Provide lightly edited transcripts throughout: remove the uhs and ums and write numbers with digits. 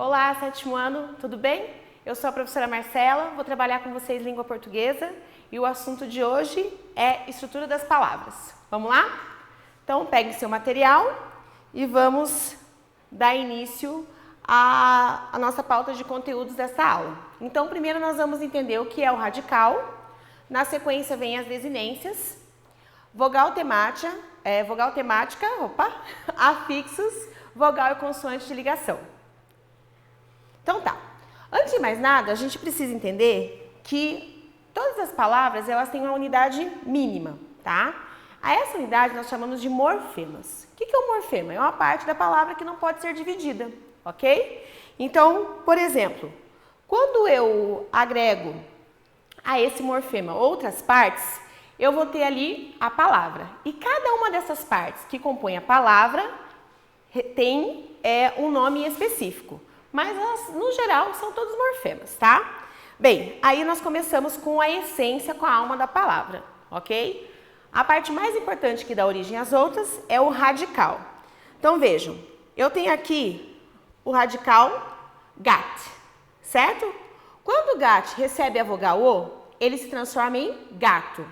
Olá, sétimo ano, tudo bem? Eu sou a professora Marcela, vou trabalhar com vocês língua portuguesa e o assunto de hoje é estrutura das palavras. Vamos lá? Então, pegue seu material e vamos dar início à nossa pauta de conteúdos dessa aula. Então, primeiro nós vamos entender o que é o radical, na sequência vem as desinências, vogal temática, afixos, vogal e consoante de ligação. Então tá, antes de mais nada, a gente precisa entender que todas as palavras elas têm uma unidade mínima, tá? A essa unidade nós chamamos de morfemas. O que é um morfema? É uma parte da palavra que não pode ser dividida, ok? Então, por exemplo, quando eu agrego a esse morfema outras partes, eu vou ter ali a palavra. E cada uma dessas partes que compõem a palavra tem um nome específico. Mas elas, no geral, são todos morfemas, tá? Bem, aí nós começamos com a essência, com a alma da palavra, ok? A parte mais importante que dá origem às outras é o radical. Então, vejam, eu tenho aqui o radical gat, certo? Quando o gat recebe a vogal O, ele se transforma em gato.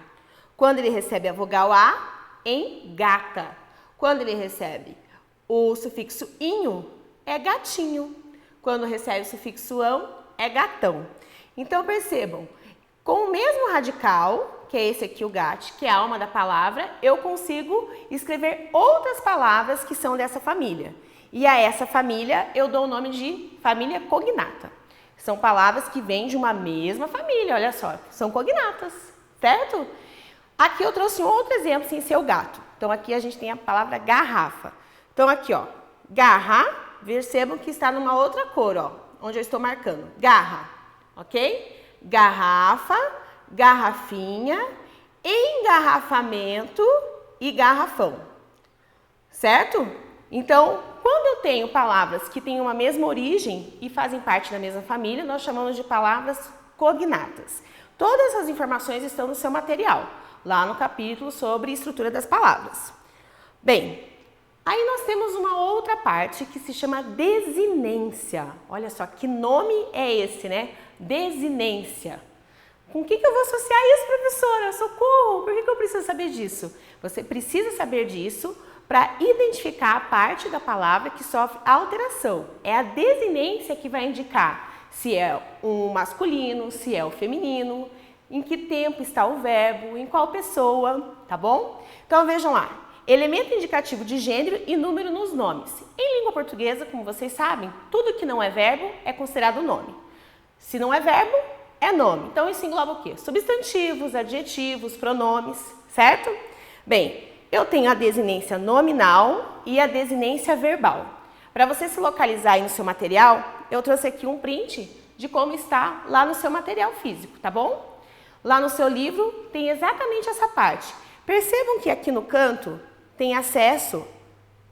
Quando ele recebe a vogal A, em gata. Quando ele recebe o sufixo inho, é gatinho. Quando recebe o sufixo ão, é gatão. Então, percebam, com o mesmo radical, que é esse aqui, o gat, que é a alma da palavra, eu consigo escrever outras palavras que são dessa família. E a essa família eu dou o nome de família cognata. São palavras que vêm de uma mesma família, olha só, são cognatas, certo? Aqui eu trouxe um outro exemplo sem ser o gato. Então, aqui a gente tem a palavra garrafa. Então, aqui, ó, garra. Percebam que está numa outra cor, ó, onde eu estou marcando. Garra, ok? Garrafa, garrafinha, engarrafamento e garrafão. Certo? Então, quando eu tenho palavras que têm uma mesma origem e fazem parte da mesma família, nós chamamos de palavras cognatas. Todas as informações estão no seu material, lá no capítulo sobre estrutura das palavras. Bem, aí nós temos uma outra parte que se chama desinência. Olha só, que nome é esse, né? Desinência. Com o que eu vou associar isso, professora? Socorro! Por que eu preciso saber disso? Você precisa saber disso para identificar a parte da palavra que sofre alteração. É a desinência que vai indicar se é o masculino, se é o feminino, em que tempo está o verbo, em qual pessoa, tá bom? Então vejam lá. Elemento indicativo de gênero e número nos nomes. Em língua portuguesa, como vocês sabem, tudo que não é verbo é considerado nome. Se não é verbo, é nome. Então, isso engloba o quê? Substantivos, adjetivos, pronomes, certo? Bem, eu tenho a desinência nominal e a desinência verbal. Para você se localizar aí no seu material, eu trouxe aqui um print de como está lá no seu material físico, tá bom? Lá no seu livro tem exatamente essa parte. Percebam que aqui no canto tem acesso,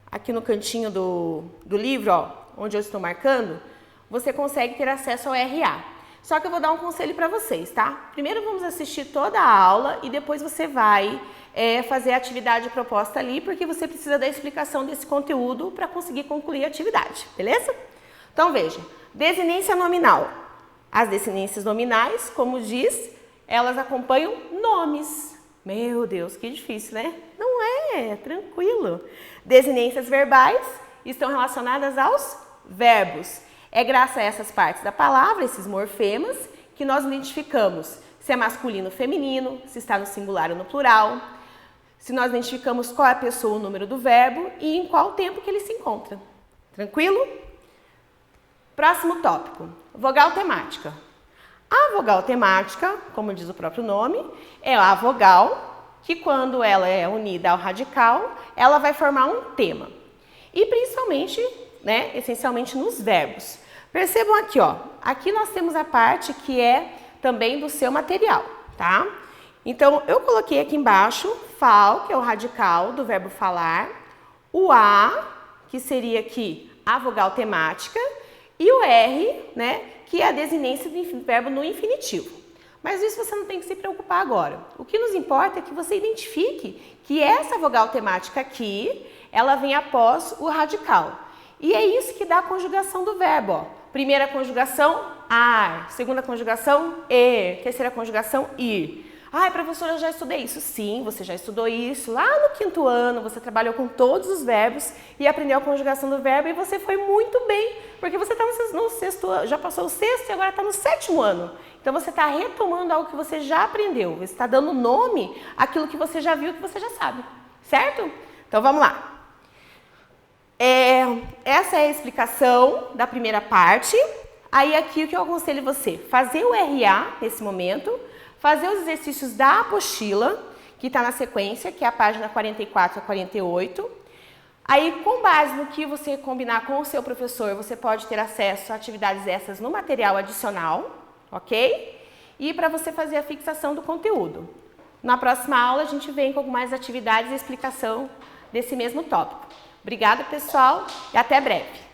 aqui no cantinho do livro, ó, onde eu estou marcando, você consegue ter acesso ao RA. Só que eu vou dar um conselho para vocês, tá? Primeiro vamos assistir toda a aula e depois você vai fazer a atividade proposta ali, porque você precisa da explicação desse conteúdo para conseguir concluir a atividade, beleza? Então veja, desinência nominal. As desinências nominais, como diz, elas acompanham nomes. Meu Deus, que difícil, né? Não é, tranquilo. Desinências verbais estão relacionadas aos verbos. É graças a essas partes da palavra, esses morfemas, que nós identificamos se é masculino ou feminino, se está no singular ou no plural, se nós identificamos qual é a pessoa, o número do verbo e em qual tempo que ele se encontra. Tranquilo? Próximo tópico, vogal temática. A vogal temática, como diz o próprio nome, é a vogal que, quando ela é unida ao radical, ela vai formar um tema. E principalmente, né, essencialmente nos verbos. Percebam aqui, ó, aqui nós temos a parte que é também do seu material, tá? Então, eu coloquei aqui embaixo fal, que é o radical do verbo falar, o a, que seria aqui a vogal temática, e o r, né, que é a desinência do verbo no infinitivo. Mas isso você não tem que se preocupar agora. O que nos importa é que você identifique que essa vogal temática aqui, ela vem após o radical. E é isso que dá a conjugação do verbo, ó. Primeira conjugação, ar. Segunda conjugação, er. Terceira conjugação, ir. Ai, professora, eu já estudei isso. Sim, você já estudou isso. Lá no 5º ano, você trabalhou com todos os verbos e aprendeu a conjugação do verbo e você foi muito bem, porque você está no 6º ano, já passou o 6º e agora está no 7º ano. Então, você está retomando algo que você já aprendeu. Você está dando nome àquilo que você já viu, que você já sabe. Certo? Então, vamos lá. Essa é a explicação da primeira parte. Aí, aqui, o que eu aconselho você? Fazer o RA nesse momento, fazer os exercícios da apostila, que está na sequência, que é a página 44 a 48. Aí, com base no que você combinar com o seu professor, você pode ter acesso a atividades essas no material adicional, ok? E para você fazer a fixação do conteúdo. Na próxima aula, a gente vem com mais atividades e explicação desse mesmo tópico. Obrigada, pessoal, e até breve.